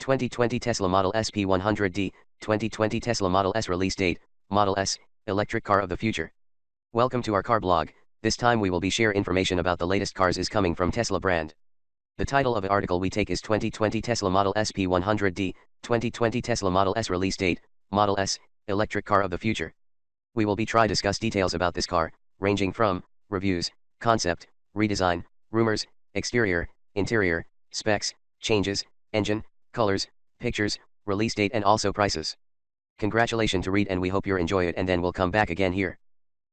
2020 Tesla Model S P100D, 2020 Tesla Model S release date, Model S, electric car of the future. Welcome to our car blog. This time we will be share information about the latest cars is coming from Tesla brand. The title of the article we take is 2020 Tesla Model S P100D, 2020 Tesla Model S release date, Model S, electric car of the future. We will be try discuss details about this car, ranging from reviews, concept, redesign, rumors, exterior, interior, specs, changes, engine, colors, pictures, release date and also prices. Congratulations to read and we hope you enjoy it and then we'll come back again here.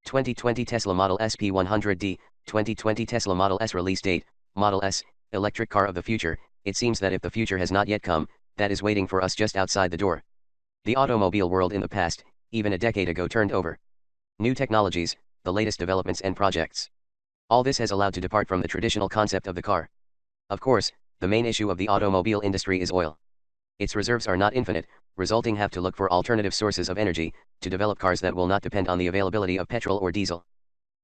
2020 Tesla Model S P100D, 2020 Tesla Model S release date, Model S, electric car of the future. It seems that if the future has not yet come, that is waiting for us just outside the door. The automobile world in the past, even a decade ago turned over. New technologies, the latest developments and projects. All this has allowed to depart from the traditional concept of the car. Of course, the main issue of the automobile industry is oil. Its reserves are not infinite, resulting have to look for alternative sources of energy, to develop cars that will not depend on the availability of petrol or diesel.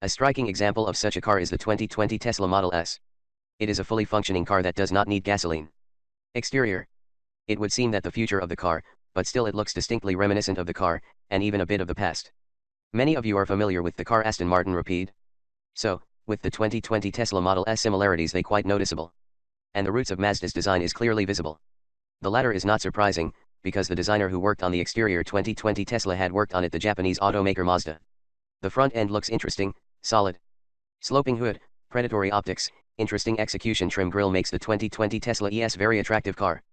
A striking example of such a car is the 2020 Tesla Model S. It is a fully functioning car that does not need gasoline. Exterior. It would seem that the future of the car, but still it looks distinctly reminiscent of the car, and even a bit of the past. Many of you are familiar with the car Aston Martin Rapide. So, with the 2020 Tesla Model S similarities they quite noticeable. And the roots of Mazda's design is clearly visible. The latter is not surprising, because the designer who worked on the exterior 2020 Tesla had worked on it the Japanese automaker Mazda. The front end looks interesting, solid. Sloping hood, predatory optics, interesting execution trim grille makes the 2020 Tesla ES very attractive car.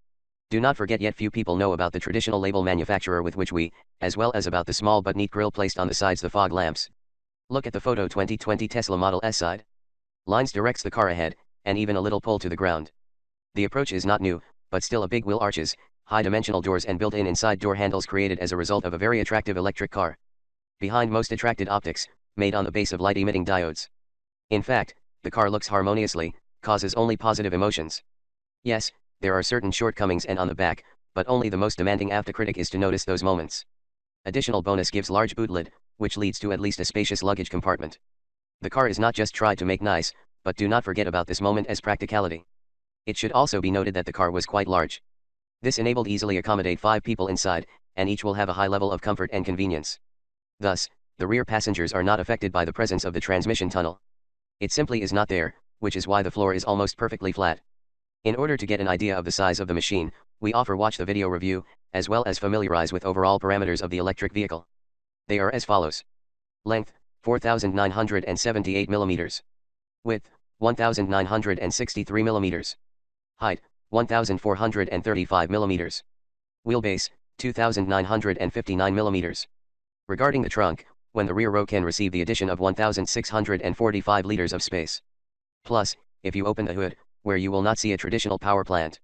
Do not forget yet few people know about the traditional label manufacturer with which we, as well as about the small but neat grille placed on the sides the fog lamps. Look at the photo 2020 Tesla Model S side. Lines directs the car ahead, and even a little pull to the ground. The approach is not new, but still a big wheel arches, high-dimensional doors and built-in inside door handles created as a result of a very attractive electric car. Behind most attracted optics, made on the base of light-emitting diodes. In fact, the car looks harmoniously, causes only positive emotions. Yes, there are certain shortcomings and on the back, but only the most demanding autocritic is to notice those moments. Additional bonus gives large boot lid, which leads to at least a spacious luggage compartment. The car is not just tried to make nice, but do not forget about this moment as practicality. It should also be noted that the car was quite large. This enabled easily accommodate 5 people inside, and each will have a high level of comfort and convenience. Thus, the rear passengers are not affected by the presence of the transmission tunnel. It simply is not there, which is why the floor is almost perfectly flat. In order to get an idea of the size of the machine, we offer watch the video review, as well as familiarize with overall parameters of the electric vehicle. They are as follows. Length, 4,978 mm. Width, 1,963 mm. Height, 1,435 mm. Wheelbase, 2,959 mm. Regarding the trunk, when the rear row can receive the addition of 1,645 liters of space. Plus, if you open the hood, where you will not see a traditional power plant.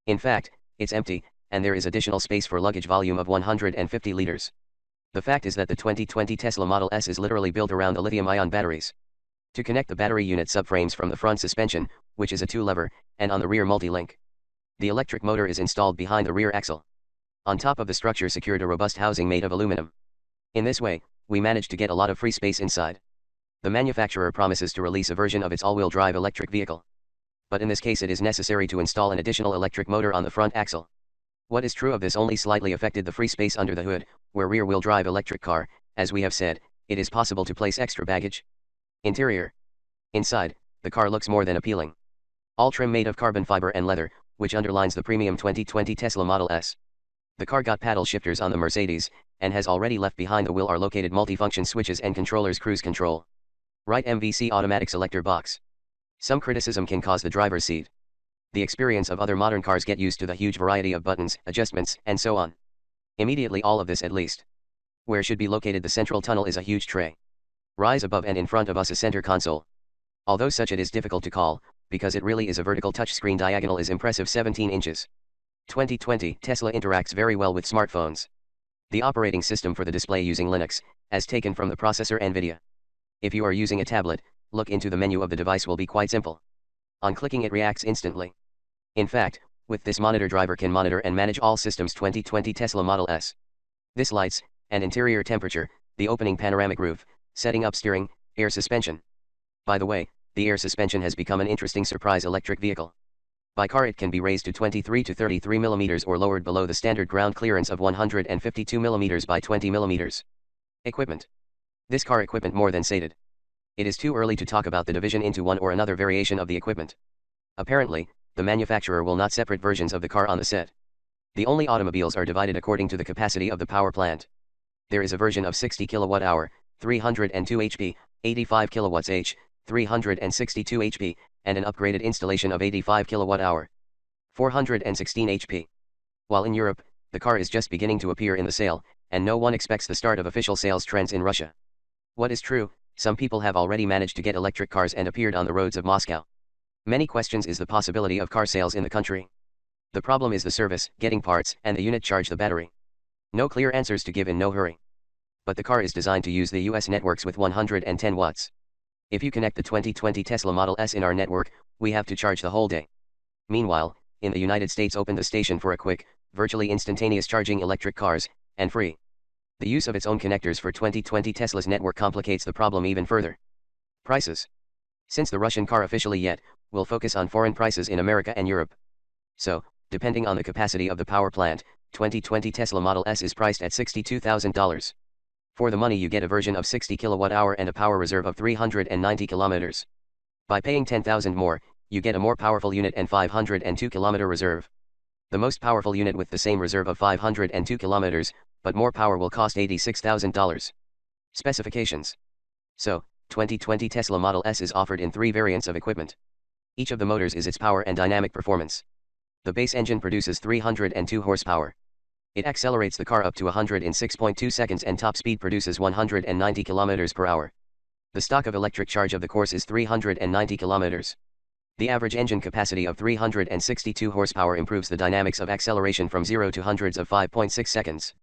In fact, it's empty, and there is additional space for luggage volume of 150 liters. The fact is that the 2020 Tesla Model S is literally built around the lithium-ion batteries. To connect the battery unit subframes from the front suspension, which is a 2-lever, and on the rear multi-link. The electric motor is installed behind the rear axle. On top of the structure secured a robust housing made of aluminum. In this way, we managed to get a lot of free space inside. The manufacturer promises to release a version of its all-wheel drive electric vehicle. But in this case it is necessary to install an additional electric motor on the front axle. What is true of this only slightly affected the free space under the hood, where rear-wheel drive electric car, as we have said, it is possible to place extra baggage. Interior. Inside, the car looks more than appealing. All trim made of carbon fiber and leather, which underlines the premium 2020 Tesla Model S. The car got paddle shifters on the Mercedes, and has already left behind the wheel are located multifunction switches and controllers cruise control. Right MVC automatic selector box. Some criticism can cause the driver's seat. The experience of other modern cars get used to the huge variety of buttons, adjustments, and so on. Immediately all of this at least. Where should be located the central tunnel is a huge tray. Rise above and in front of us a center console. Although such it is difficult to call, because it really is a vertical touchscreen diagonal is impressive 17 inches. 2020 Tesla interacts very well with smartphones. The operating system for the display using Linux, as taken from the processor NVIDIA. If you are using a tablet, look into the menu of the device will be quite simple. On clicking it reacts instantly. In fact, with this monitor driver can monitor and manage all systems 2020 Tesla Model S. This lights, and interior temperature, the opening panoramic roof, setting up steering, air suspension. By the way, the air suspension has become an interesting surprise electric vehicle. By car it can be raised to 23 to 33 mm or lowered below the standard ground clearance of 152 mm by 20 mm. Equipment. This car equipment more than sated. It is too early to talk about the division into one or another variation of the equipment. Apparently, the manufacturer will not separate versions of the car on the set. The only automobiles are divided according to the capacity of the power plant. There is a version of 60 kWh, 302 HP, 85 kWh, 362 HP, and an upgraded installation of 85 kWh, 416 HP. While in Europe, the car is just beginning to appear in the sale, and no one expects the start of official sales trends in Russia. What is true, some people have already managed to get electric cars and appeared on the roads of Moscow. Many questions is the possibility of car sales in the country. The problem is the service, getting parts, and the unit charge the battery. No clear answers to give in no hurry. But the car is designed to use the US networks with 110 watts. If you connect the 2020 Tesla Model S in our network, we have to charge the whole day. Meanwhile, in the United States opened the station for a quick, virtually instantaneous charging electric cars, and free. The use of its own connectors for 2020 Tesla's network complicates the problem even further. Prices. Since the Russian car officially yet, will focus on foreign prices in America and Europe. So, depending on the capacity of the power plant, 2020 Tesla Model S is priced at $62,000. For the money you get a version of 60 kWh and a power reserve of 390 km. By paying $10,000 more, you get a more powerful unit and 502 km reserve. The most powerful unit with the same reserve of 502 km, but more power will cost $86,000. Specifications. So, 2020 Tesla Model S is offered in 3 variants of equipment. Each of the motors is its power and dynamic performance. The base engine produces 302 horsepower. It accelerates the car up to 106.2 seconds and top speed produces 190 km per hour. The stock of electric charge of the course is 390 km. The average engine capacity of 362 horsepower improves the dynamics of acceleration from 0 to hundreds of 5.6 seconds.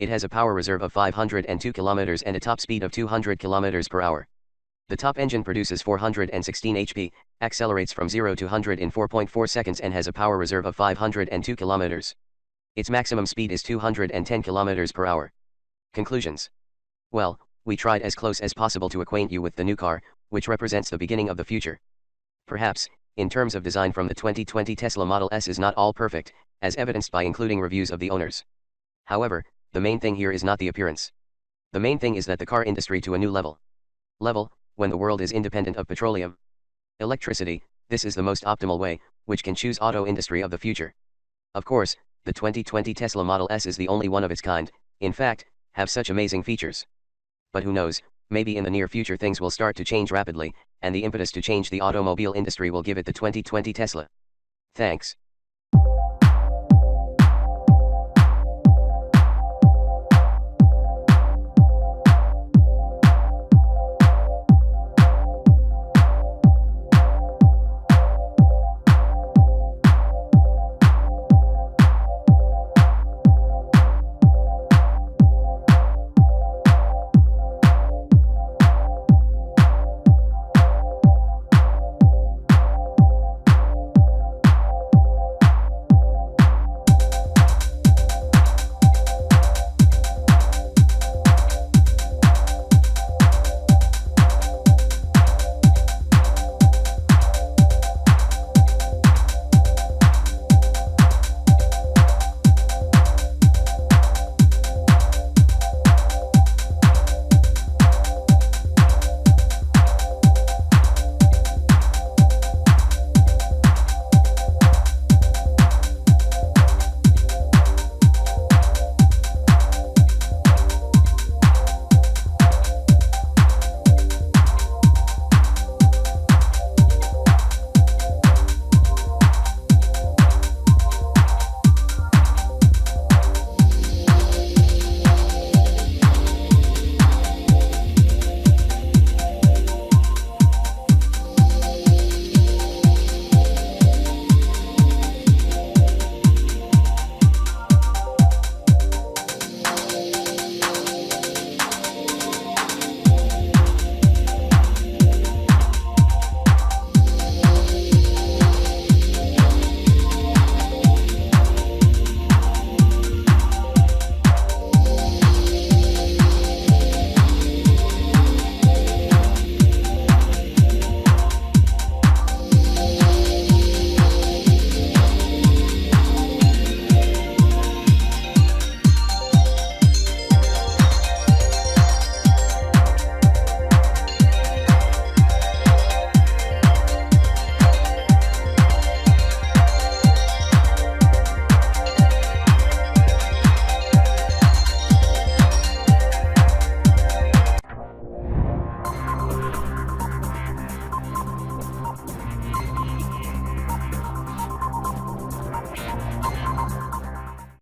It has a power reserve of 502 km and a top speed of 200 km per hour. The top engine produces 416 HP, accelerates from 0 to 100 in 4.4 seconds and has a power reserve of 502 km. Its maximum speed is 210 km per hour. Conclusions. Well, we tried as close as possible to acquaint you with the new car, which represents the beginning of the future. Perhaps, in terms of design from the 2020 Tesla Model S is not all perfect, as evidenced by including reviews of the owners. However, the main thing here is not the appearance. The main thing is that the car industry to a new level. When the world is independent of petroleum. Electricity, this is the most optimal way, which can choose auto industry of the future. Of course, the 2020 Tesla Model S is the only one of its kind, in fact, have such amazing features. But who knows, maybe in the near future things will start to change rapidly, and the impetus to change the automobile industry will give it the 2020 Tesla. Thanks.